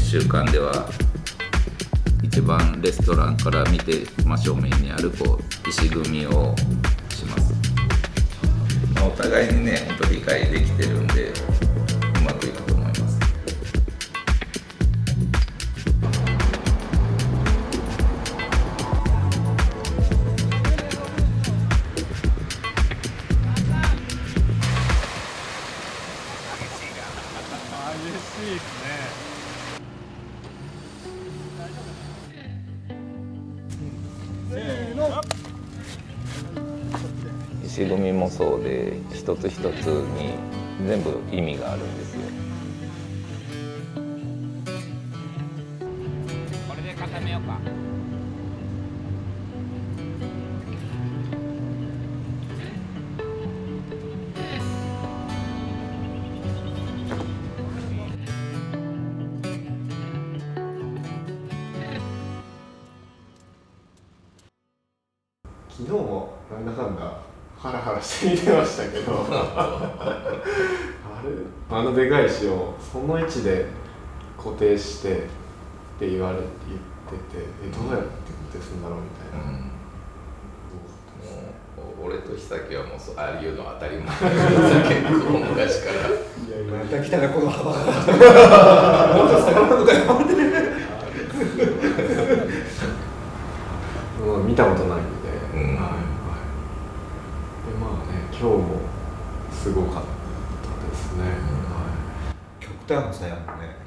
週間では一番レストランから見て真正面にある石組みをします。お互いにね、本当理解できてるんでうまくいくと思います。石組みもそうで、一つ一つに全部意味があるんですよ。これで固めようか。昨日もなんだかんだハラハラして見てましたけどあのでかい石をその位置で固定してって言ってて、どうやって固定するんだろうみたいな、もう俺と久木はもうああいうの当たり前結構昔から。いやまた来たらこの幅がもっと下がるのかよって見たことないんで、うん、でまあね、今日もすごかったですね、極端な差やもんね。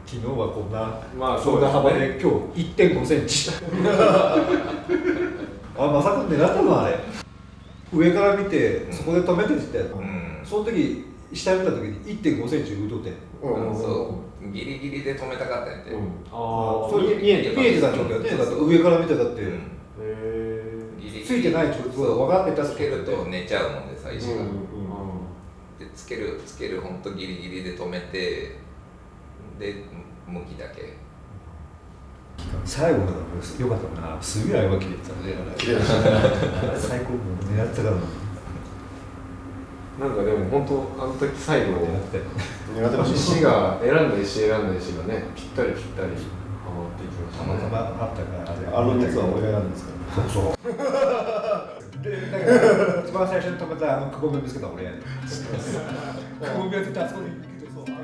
昨日はこんな、まあそんな幅で今日 1.5 センチあ、まさくん狙ったのあれ上から見てそこで止めてって言ったやつ、その時下見た時に 1.5 センチ浮いとって、そうギリギリで止めたかったんやって、それ見えてた状況やって、だって上から見てたって、ついてない状況は分かってたつけると寝ちゃうもんで最初が、でつけるほんとギリギリで止めて、で向きだけ最後のが良かったな。すげえ相葉切れてたね。最高も狙ってたからなんかでも本当あの時最後狙って石が選んだ石がね、ぴったりはまっていきましたね。たまたまあったからあの3つは俺が選んだんですから。そうで、だから一番最初に止めたくぼみを見つけた俺やね。くぼみは絶対あそこで行くけど、そう。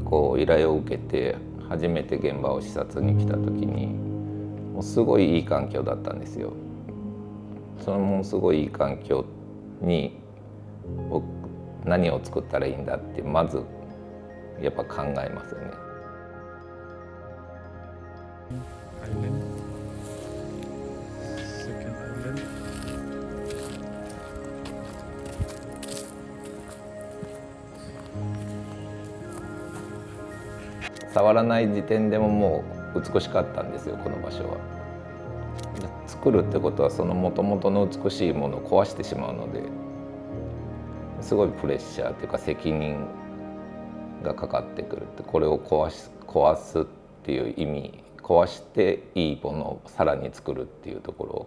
こう依頼を受けて初めて現場を視察に来た時にもうすごいいい環境だったんですよ。そのもうすごいいい環境に僕何を作ったらいいんだってまずやっぱ考えますよね。Island. Second island. 触らない時点でももう美しかったんですよ、この場所は。作るってことはその元々の美しいものを壊してしまうのですごいプレッシャーというか責任がかかってくるって、これを壊すっていう意味、壊していいものをさらに作るっていうところ。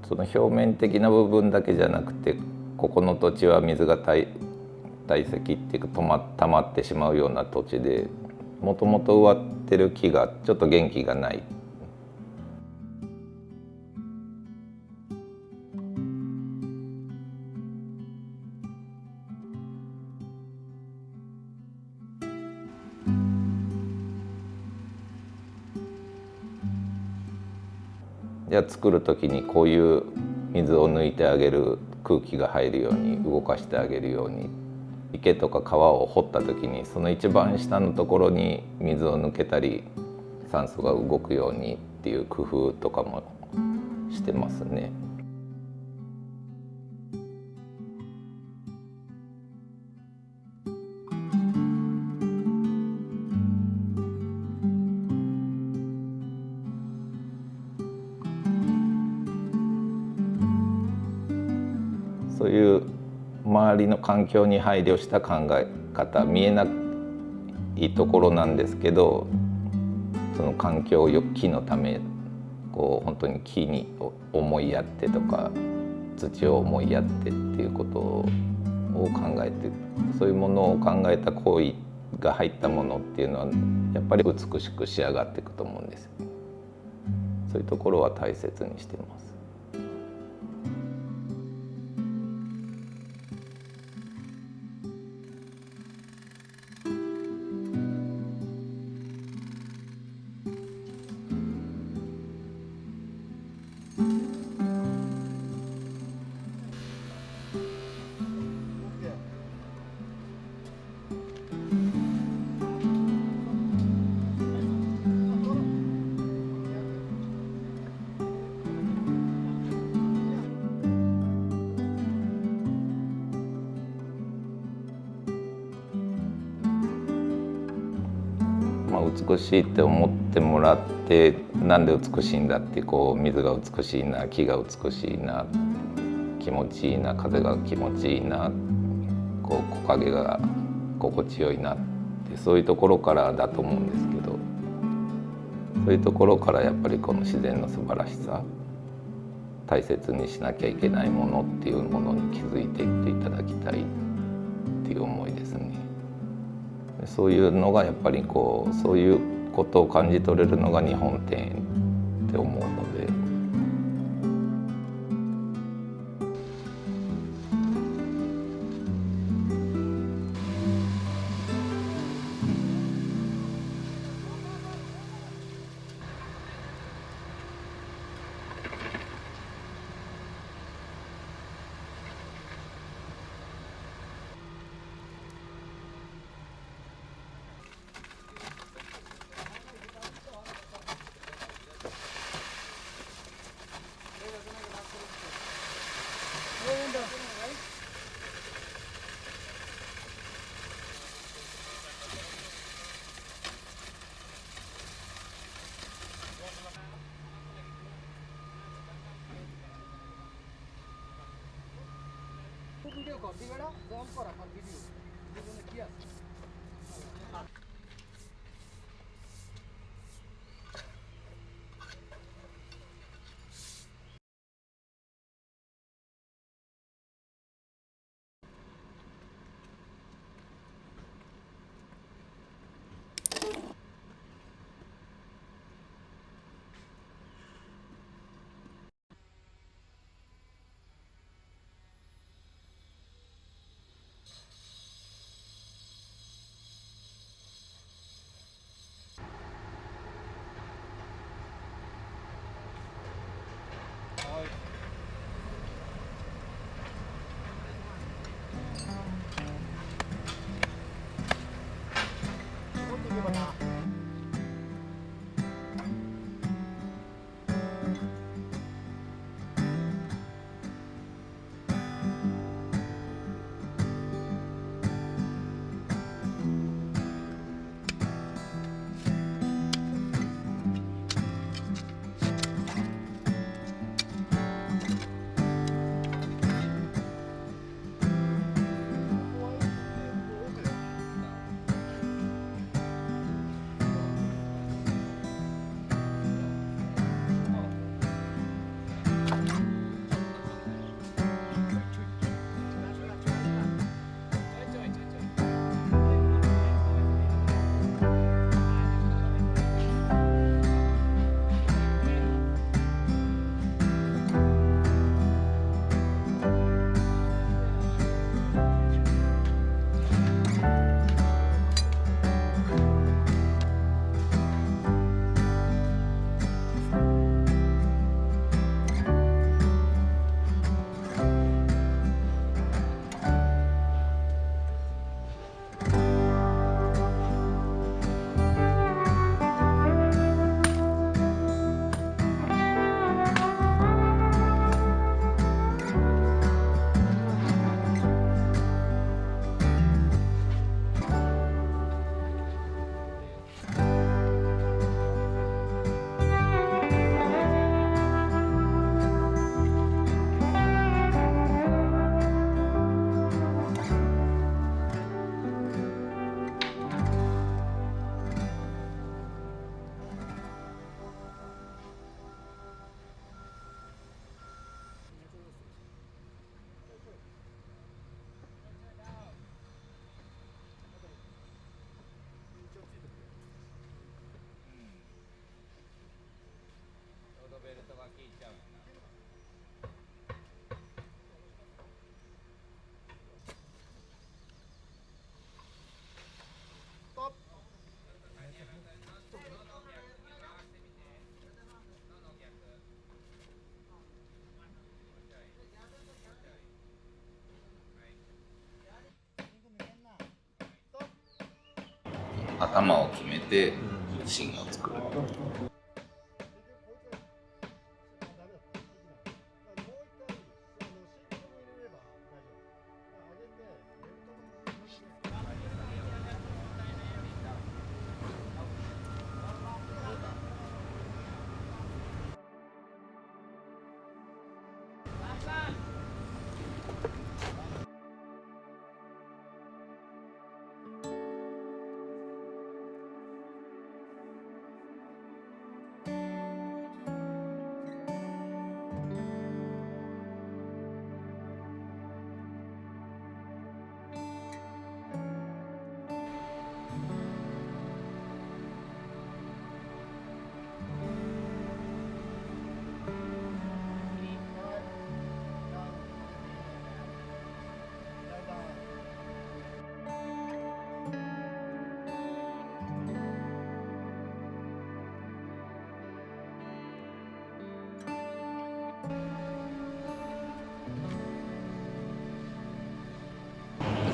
その表面的な部分だけじゃなくて、ここの土地は水が堆積っていうか溜まってしまうような土地で、もともと植わってる木がちょっと元気がない。じゃあ作る時にこういう水を抜いてあげる、空気が入るように動かしてあげるように、池とか川を掘った時にその一番下のところに水を抜けたり酸素が動くようにっていう工夫とかもしてますね。そういう周りの環境に配慮した考え方、見えないところなんですけど、その環境を木のためこう本当に木に思いやってとか土を思いやってっていうことを考えて、そういうものを考えた行為が入ったものっていうのはやっぱり美しく仕上がっていくと思うんですよ。そういうところは大切にしてます。美しいって思ってもらって、なんで美しいんだって、こう水が美しいな、木が美しいな、気持ちいいな、風が気持ちいいな、こう木陰が心地よいなって、そういうところからだと思うんですけど、そういうところからやっぱりこの自然の素晴らしさ、大切にしなきゃいけないものっていうものに気づいていっていただきたいっていう思いですね。そういうのがやっぱりこう、そういうことを感じ取れるのが日本庭園って思うので。video call. Di mana? Zoom call akan video. Di mana kias?頭を決めて芯を作る。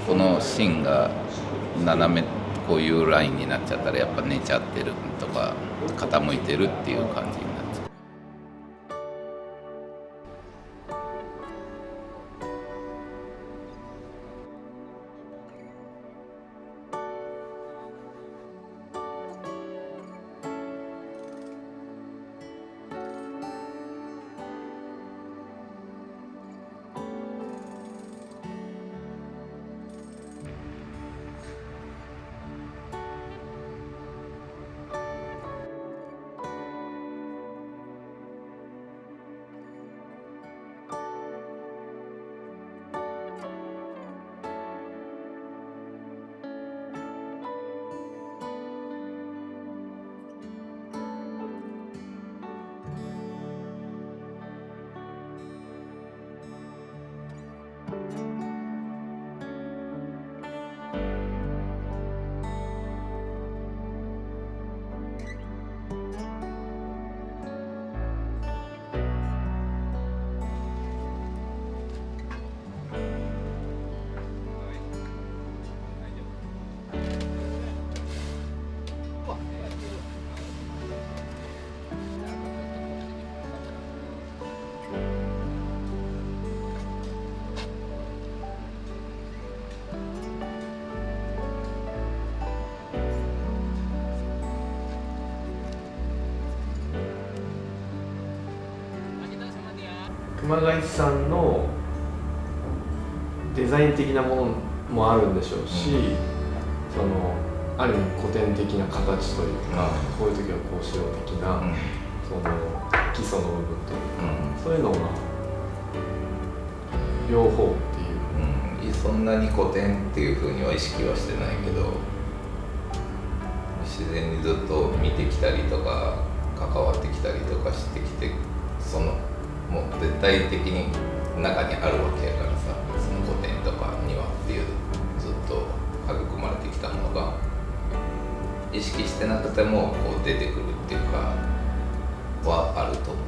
この芯が斜めこういうラインになっちゃったらやっぱ寝ちゃってるとか傾いてるっていう感じになっちゃう。熊谷さんのデザイン的なものもあるんでしょうし、そのある意味古典的な形というか、こういう時はこうしよう的な、その基礎の部分というか、そういうのが両方っていう、そんなに古典っていう風には意識はしてないけど、自然にずっと見てきたりとか関わってきたりとかしてきて、そのもう絶対的に中にあるわけやからさ、その古典とか庭っていうずっと育まれてきたものが意識してなくてもこう出てくるっていうかはあると思う。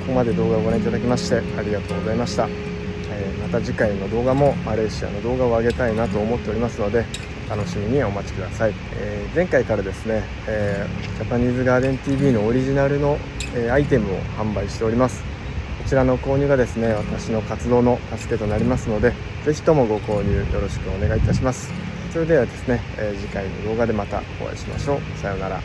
ここまで動画をご覧いただきましてありがとうございました。また次回の動画もマレーシアの動画を上げたいなと思っておりますので、楽しみにお待ちください。前回からですね、ジャパニーズガーデン TV のオリジナルのアイテムを販売しております。こちらの購入がですね、私の活動の助けとなりますので、ぜひともご購入よろしくお願いいたします。それではですね、次回の動画でまたお会いしましょう。さようなら。